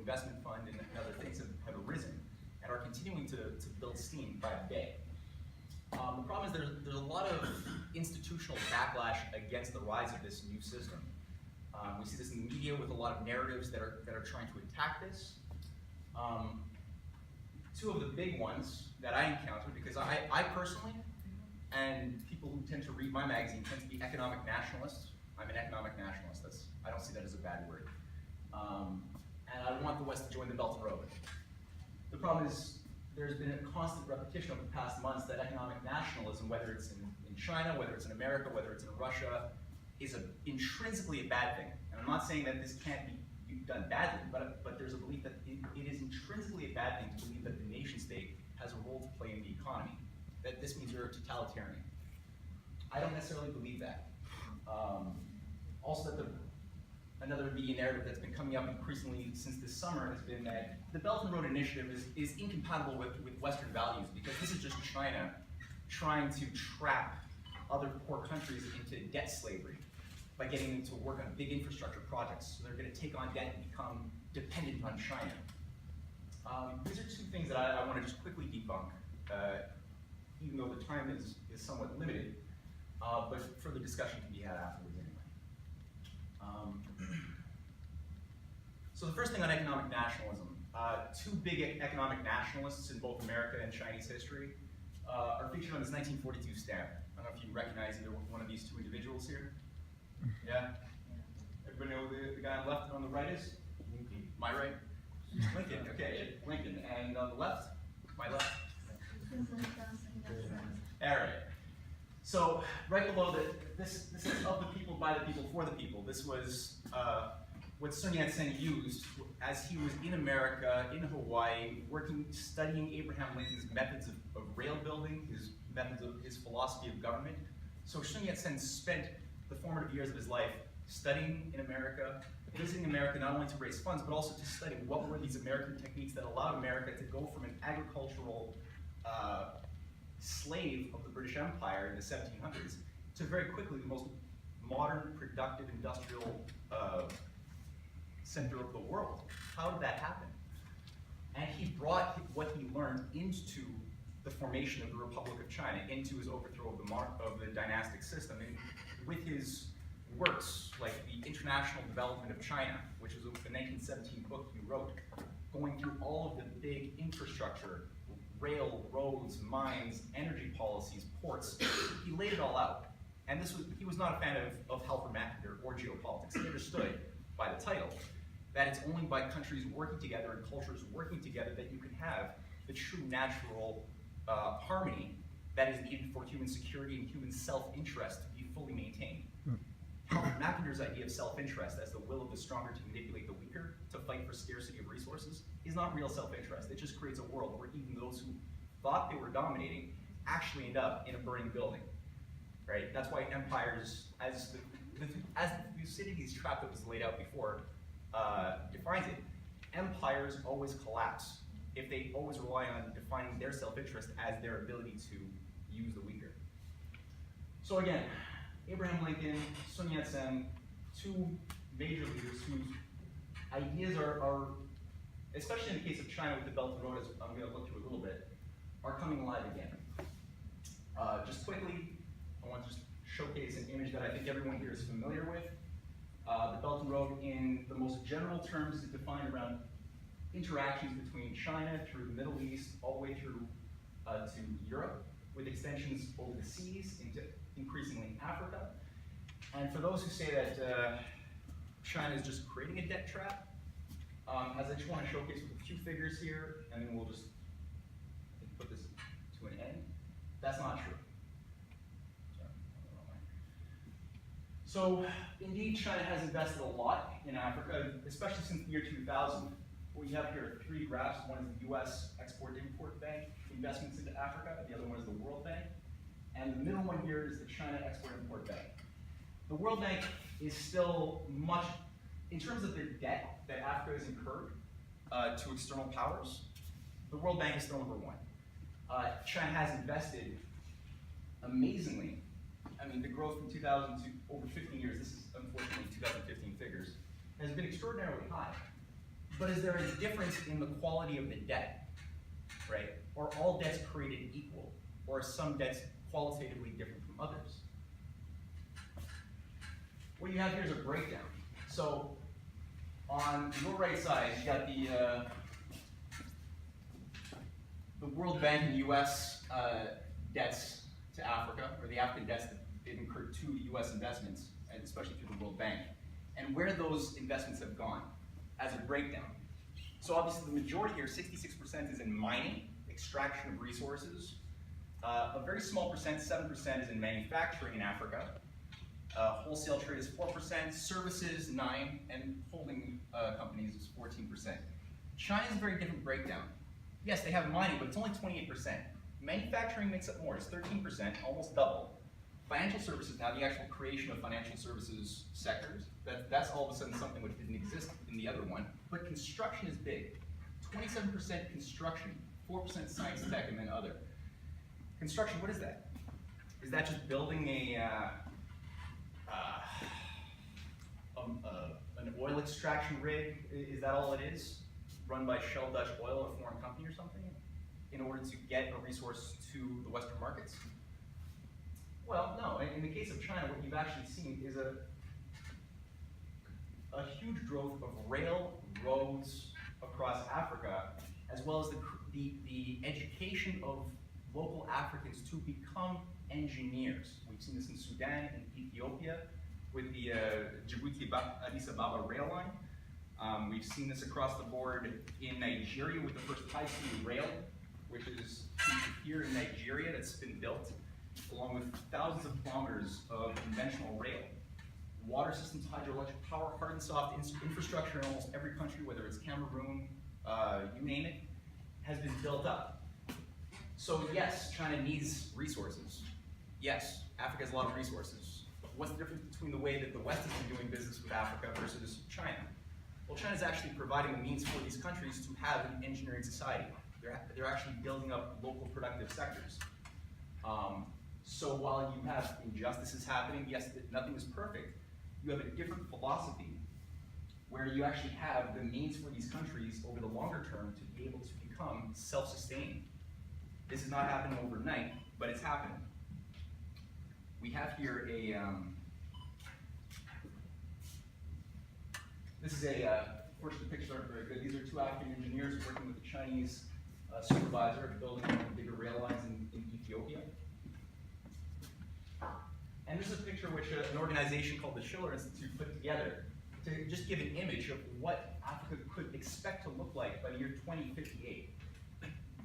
investment fund and other things have arisen and are continuing to build steam by the day. The problem is there's a lot of institutional backlash against the rise of this new system. We see this in the media with a lot of narratives that are trying to attack this. Two of the big ones that I encountered, because I personally, and people who tend to read my magazine tend to be economic nationalists. I'm an economic nationalist. I don't see that as a bad word. And I want the West to join the Belt and Road. The problem is there's been a constant repetition over the past months that economic nationalism, whether it's in China, whether it's in America, whether it's in Russia, is intrinsically a bad thing. And I'm not saying that this can't be done badly, but there's a belief that it is intrinsically a bad thing to believe that the nation state has a role to play in the economy, that this means you're a totalitarian. I don't necessarily believe that. Also, that another media narrative that's been coming up increasingly since this summer has been that the Belt and Road Initiative is incompatible with Western values, because this is just China trying to trap other poor countries into debt slavery by getting them to work on big infrastructure projects. So they're going to take on debt and become dependent on China. These are two things that I want to just quickly debunk, even though the time is somewhat limited, but further discussion can be had afterwards anyway. So the first thing on economic nationalism, two big economic nationalists in both America and Chinese history are featured on this 1942 stamp. I don't know if you recognize either one of these two individuals here. Yeah? Everybody know who the guy on the left and on the right is? My right? Lincoln, okay, Lincoln. And on the left? My left? All right. So right below this is of the people, by the people, for the people. This was what Sun Yat-sen used as he was in America, in Hawaii, studying Abraham Lincoln's methods of rail building, his philosophy of government. So Sun Yat-sen spent the formative years of his life studying in America, visiting America not only to raise funds, but also to study what were these American techniques that allowed America to go from an agricultural slave of the British Empire in the 1700s to very quickly the most modern, productive, industrial center of the world. How did that happen? And he brought what he learned into the formation of the Republic of China, into his overthrow of the dynastic system. And with his works, like the International Development of China, which was the 1917 book he wrote, going through all of the big infrastructure, rail, roads, mines, energy policies, ports, he laid it all out. And he was not a fan of Halper Mackinder or geopolitics. He understood by the title that it's only by countries working together and cultures working together that you can have the true natural harmony that is needed for human security and human self-interest to be fully maintained. Halper Mackinder's idea of self-interest as the will of the stronger to manipulate the weaker to fight for scarcity of resources is not real self-interest. It just creates a world where even those who thought they were dominating actually end up in a burning building. Right? That's why empires, as the Thucydides trap that was laid out before defines it, empires always collapse if they always rely on defining their self-interest as their ability to use the weaker. So again, Abraham Lincoln, Sun Yat-sen, two major leaders whose ideas are, especially in the case of China with the Belt and Road, as I'm going to look through a little bit, are coming alive again. Just quickly, I want to just showcase an image that I think everyone here is familiar with. The Belt and Road, in the most general terms, is defined around interactions between China through the Middle East, all the way through to Europe, with extensions over the seas into increasingly Africa. And for those who say that China is just creating a debt trap, as I just want to showcase with a few figures here, and then we'll just put this to an end. That's not true. So, indeed, China has invested a lot in Africa, especially since the year 2000. What we have here are three graphs. One is the US Export-Import Bank investments into Africa, the other one is the World Bank, and the middle one here is the China Export-Import Bank. The World Bank is still much, in terms of their debt that Africa has incurred to external powers, the World Bank is still number one. China has invested amazingly. I mean, the growth from 2000 to over 15 years, this is unfortunately 2015 figures, has been extraordinarily high. But is there a difference in the quality of the debt, right? Are all debts created equal? Or are some debts qualitatively different from others? What you have here is a breakdown. So on your right side, you got the World Bank and U.S. Debts to Africa, or the African debts that they've incurred to U.S. investments, and especially through the World Bank, and where those investments have gone as a breakdown. So obviously the majority here, 66%, is in mining, extraction of resources. A very small percent, 7%, is in manufacturing in Africa. Wholesale trade is 4%, services 9%, and holding companies is 14%. China's a very different breakdown. Yes, they have mining, but it's only 28%. Manufacturing makes up more, it's 13%, almost double. Financial services, now the actual creation of financial services sectors, that's all of a sudden something which didn't exist in the other one. But construction is big. 27% construction, 4% science tech, and then other. Construction, what is that? Is that just building an oil extraction rig? Is that all it is? Run by Shell Dutch Oil, a foreign company or something, in order to get a resource to the Western markets? Well, no. In the case of China, what you've actually seen is a huge growth of rail, roads across Africa, as well as the education of local Africans to become engineers. We've seen this in Sudan and Ethiopia with the Djibouti-Addis Ababa rail line. We've seen this across the board in Nigeria with the first high-speed rail, which is here in Nigeria that's been built, along with thousands of kilometers of conventional rail. Water systems, hydroelectric power, hard and soft infrastructure in almost every country, whether it's Cameroon, you name it, has been built up. So yes, China needs resources. Yes, Africa has a lot of resources. What's the difference between the way that the West has been doing business with Africa versus China? Well, China's actually providing the means for these countries to have an engineering society. They're actually building up local productive sectors. So while you have injustices happening, yes, nothing is perfect, you have a different philosophy where you actually have the means for these countries over the longer term to be able to become self-sustaining. This is not happening overnight, but it's happening. We have here this is first the pictures aren't very good. These are two African engineers working with the Chinese supervisor building one of the bigger rail lines in Ethiopia. And this is a picture which an organization called the Schiller Institute put together to just give an image of what Africa could expect to look like by the year 2058.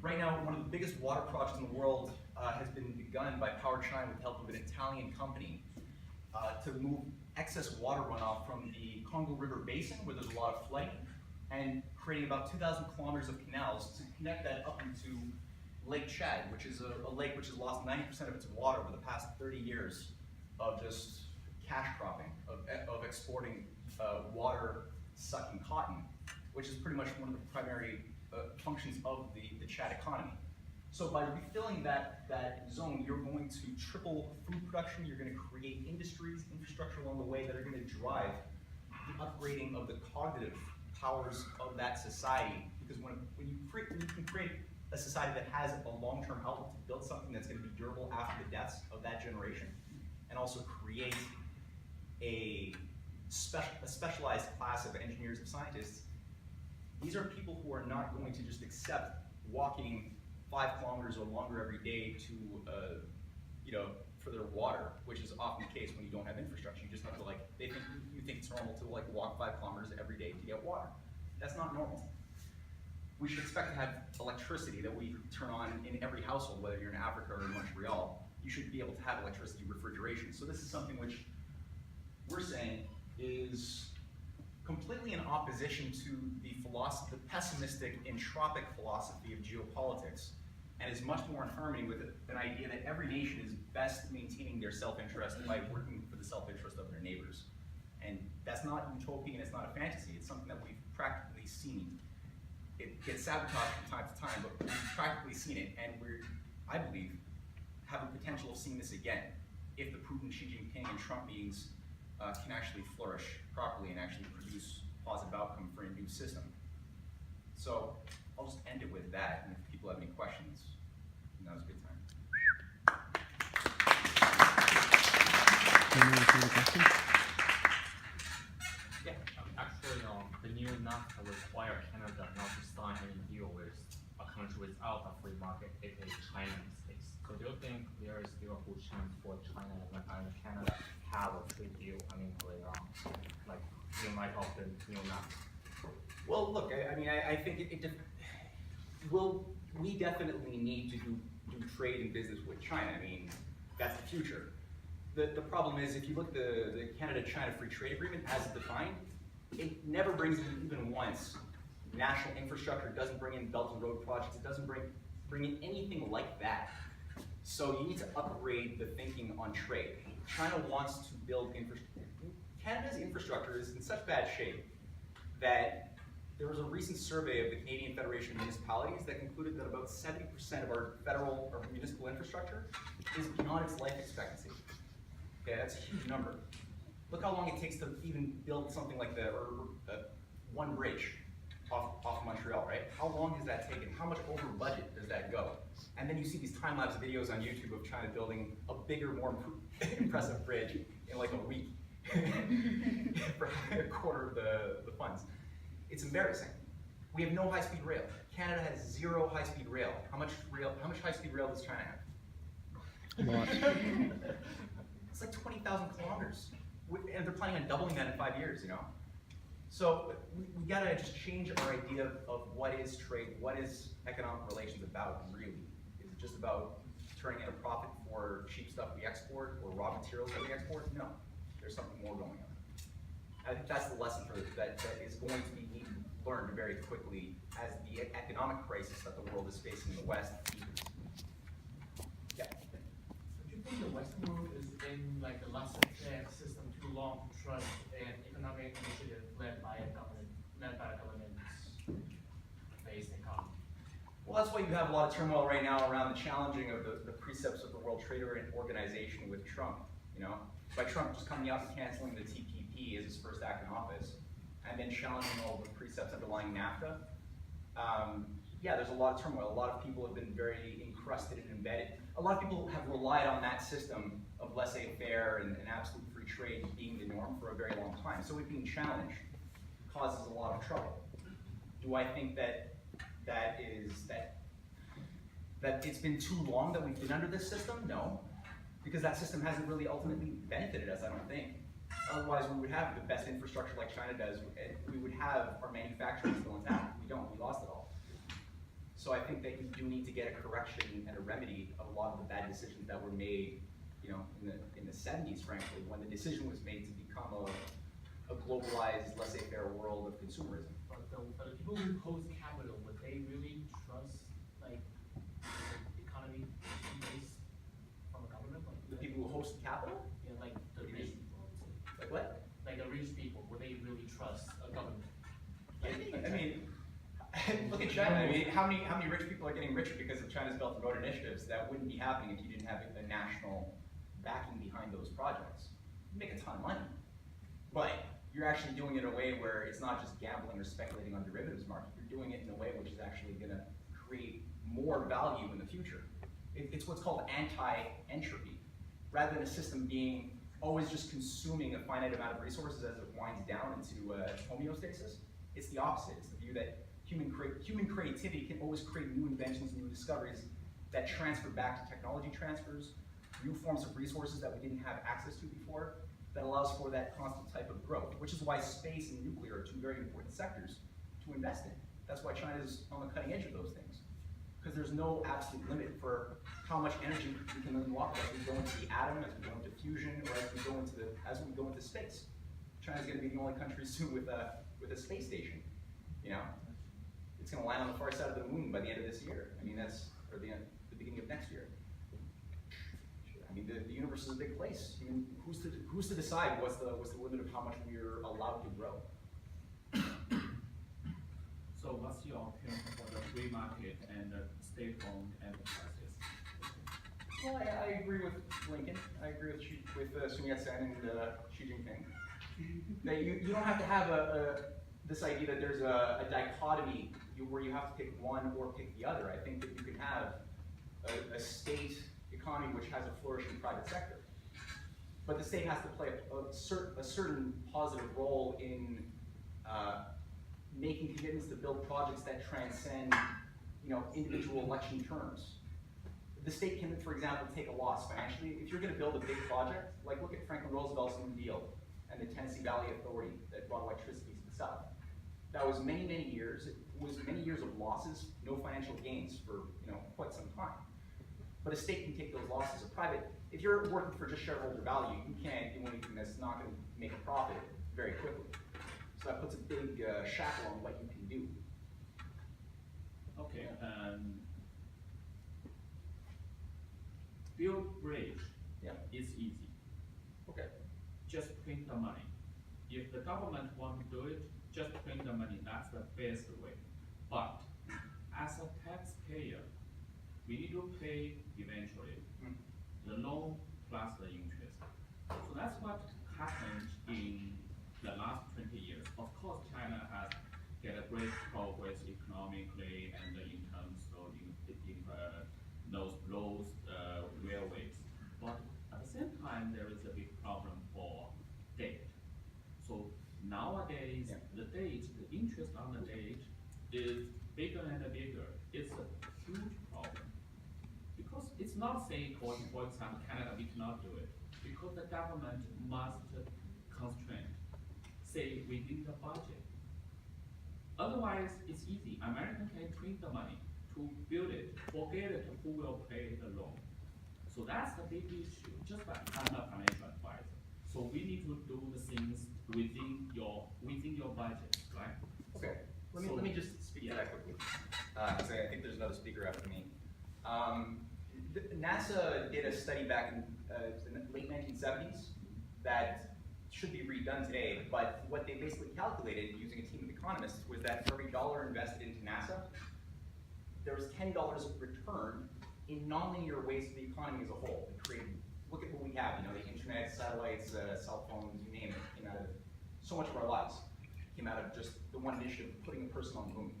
Right now, one of the biggest water projects in the world has been begun by Power China with the help of an Italian company to move excess water runoff from the Congo River Basin, where there's a lot of flooding, and creating about 2,000 kilometers of canals to connect that up into Lake Chad, which is a lake which has lost 90% of its water over the past 30 years of just cash cropping, of exporting water-sucking cotton, which is pretty much one of the primary functions of the Chad economy. So by refilling that zone, you're going to triple food production, you're going to create industries, infrastructure along the way that are going to drive the upgrading of the cognitive powers of that society. Because when you can create a society that has a long-term outlook to build something that's going to be durable after the deaths of that generation, and also create a specialized class of engineers and scientists, these are people who are not going to just accept walking 5 kilometers or longer every day to, for their water, which is often the case when you don't have infrastructure. You just have to you think it's normal to walk 5 kilometers every day to get water. That's not normal. We should expect to have electricity that we turn on in every household, whether you're in Africa or in Montreal. You should be able to have electricity, refrigeration. So this is something which we're saying is completely in opposition to the pessimistic, entropic philosophy of geopolitics, and is much more in harmony with an idea that every nation is best maintaining their self-interest by working for the self-interest of their neighbors. And that's not utopian, it's not a fantasy, it's something that we've practically seen. It gets sabotaged from time to time, but we've practically seen it, and I believe, have the potential of seeing this again if the Putin, Xi Jinping, and Trump meetings can actually flourish properly and actually produce positive outcome for a new system. So I'll just end it with that, and if people have any questions, now's a good time. Yeah, actually, the new NAFTA require Canada not to sign any deal with a country without a free market, aka China in this case. So do you think there is still a good chance for China and Canada have a free deal? I mean, later on, like in light of the new NAFTA. Well, look, I think we definitely need to do trade and business with China. I mean, that's the future. The problem is, if you look at the Canada-China Free Trade Agreement as defined, it never brings in, even once, national infrastructure. It doesn't bring in Belt and Road projects. It doesn't bring in anything like that. So you need to upgrade the thinking on trade. China wants to build infrastructure. Canada's infrastructure is in such bad shape that there was a recent survey of the Canadian Federation of Municipalities that concluded that about 70% of our federal or municipal infrastructure is beyond its life expectancy. Okay, that's a huge number. Look how long it takes to even build something like one bridge off Montreal, right? How long has that taken? How much over budget does that go? And then you see these time-lapse videos on YouTube of China building a bigger, more impressive bridge in like a week for a quarter of the funds. It's embarrassing. We have no high-speed rail. Canada has zero high-speed rail. How much high-speed rail does China have? A lot. It's like 20,000 kilometers. And they're planning on doubling that in 5 years, you know? So we gotta just change our idea of what is trade, what is economic relations about, really? Is it just about turning in a profit for cheap stuff we export or raw materials that we export? No, there's something more going on. I think that's the lesson that is going to be learned very quickly as the economic crisis that the world is facing in the West deepens. Yeah. Do you think the Western world is in like the laissez-faire system too long to trust an economic initiative led by a government-based economy? Well, that's why you have a lot of turmoil right now around the challenging of the precepts of the World Trade Organization with Trump. You know, by Trump just coming out and canceling the TPP as his first act in office, and then challenging all the precepts underlying NAFTA. Yeah, there's a lot of turmoil. A lot of people have been very encrusted and embedded. A lot of people have relied on that system of laissez-faire and absolute free trade being the norm for a very long time. So it being challenged causes a lot of trouble. Do I think that it's been too long that we've been under this system? No, because that system hasn't really ultimately benefited us, I don't think. Otherwise, we would have the best infrastructure like China does, and we would have our manufacturing still intact. We don't, we lost it all. So I think that you do need to get a correction and a remedy of a lot of the bad decisions that were made, you know, in the 70s, frankly, when the decision was made to become a globalized, laissez-faire world of consumerism. But the people who host capital, would they really trust like the economy based from a government? Like, The people who host capital? yeah, like the rich people, I would say. Like what? Like the rich people, would they really trust a government? I mean, look at China. I mean, how many rich people are getting richer because of China's Belt and Road initiatives? That wouldn't be happening if you didn't have a national backing behind those projects. You make a ton of money, but you're actually doing it in a way where it's not just gambling or speculating on derivatives market. You're doing it in a way which is actually going to create more value in the future. It's what's called anti-entropy. Rather than a system being always just consuming a finite amount of resources as it winds down into homeostasis, it's the opposite. It's the view that human creativity can always create new inventions, new discoveries that transfer back to technology transfers, new forms of resources that we didn't have access to before, that allows for that constant type of growth, which is why space and nuclear are two very important sectors to invest in. That's why China is on the cutting edge of those things, because there's no absolute limit for how much energy we can unlock as we go into the atom, as we go into fusion, or as we go into space. China's going to be the only country soon with a space station. You know, it's going to land on the far side of the moon by the end of this year. I mean, or the beginning of next year. I mean, the universe is a big place. I mean, who's to decide what's the limit of how much we're allowed to grow? So what's your opinion for the free market and state-owned enterprises? Well, I agree with Lincoln. I agree with Sun Yat-sen and Xi Jinping. That you don't have to have this idea that there's a dichotomy where you have to pick one or pick the other. I think that you can have a state economy which has a flourishing private sector. But the state has to play a certain positive role in making commitments to build projects that transcend, individual election terms. The state can, for example, take a loss financially. If you're going to build a big project, like look at Franklin Roosevelt's New Deal and the Tennessee Valley Authority that brought electricity to the South. That was many, many years. It was many years of losses, no financial gains for quite some time. But a state can take those losses. If you're working for just shareholder value, you can't do anything that's not going to make a profit very quickly. So that puts a big shackle on what you can do. Okay. Build bridge. Yeah. Is easy. Okay. Just print the money. If the government want to do it, just print the money. That's the best way. But as a taxpayer, we need to pay eventually the loan plus the interest. So that's what happened in the last 20 years. Of course, China has get a great progress economically and in terms of those roads, railways. But at the same time, there is a big problem for debt. So nowadays, the interest on the debt is bigger and bigger. It's a huge problem. Because it's not saying, for example, Canada, we cannot do it. Because the government must constrain, say, within the budget. Otherwise, it's easy. American can print the money to build it, forget it, who will pay the loan. So that's the big issue, just like I'm a financial advisor. So we need to do the things within your budget, right? Okay. Let me just speak to that quickly, because I think there's another speaker after me. NASA did a study back in the late 1970s that should be redone today, but what they basically calculated using a team of economists was that for every $1 invested into NASA, there was $10 of return in nonlinear ways to the economy as a whole. Look at what we have, the internet, satellites, cell phones, you name it, came out of so much of our lives. Came out of just the one initiative of putting a person on the moon.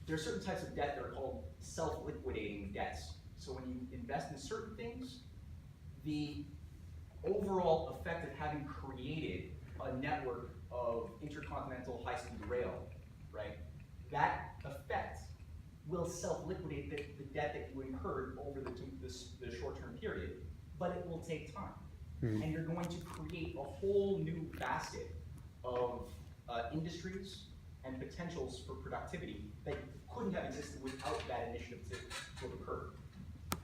There are certain types of debt that are called self-liquidating debts. So when you invest in certain things, the overall effect of having created a network of intercontinental high-speed rail, right? That effect will self-liquidate the debt that you incurred over the short-term period, but it will take time. And you're going to create a whole new basket of industries and potentials for productivity that couldn't have existed without that initiative to have occurred,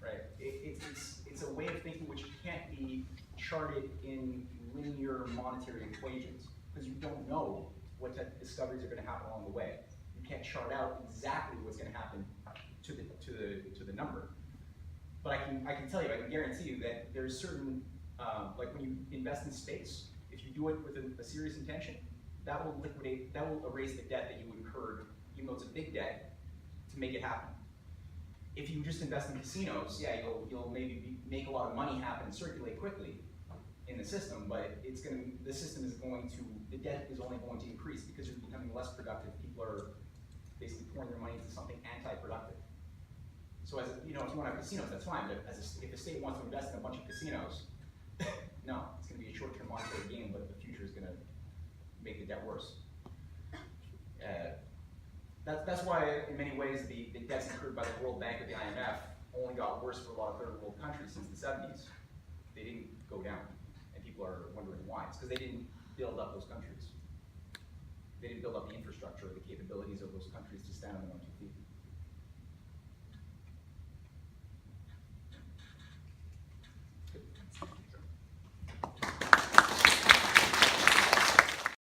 right? It's a way of thinking which can't be charted in linear monetary equations, because you don't know what type of discoveries are going to happen along the way. You can't chart out exactly what's going to happen to the number. But I can tell you, I can guarantee you that there's certain, like when you invest in space, if you do it with a serious intention, that will erase the debt that you incurred, even though it's a big debt, to make it happen. If you just invest in casinos, yeah, you'll maybe make a lot of money happen and circulate quickly in the system, but the debt is only going to increase because you're becoming less productive. People are basically pouring their money into something anti-productive. So if you want to have casinos, that's fine, but if the state wants to invest in a bunch of casinos, no, it's going to be a short-term monetary gain, but the future is going to make the debt worse. That's why, in many ways, the debts incurred by the World Bank or the IMF only got worse for a lot of third world countries since the 70s. They didn't go down, and people are wondering why. It's because they didn't build up those countries. They didn't build up the infrastructure or the capabilities of those countries to stand on their own 2 feet.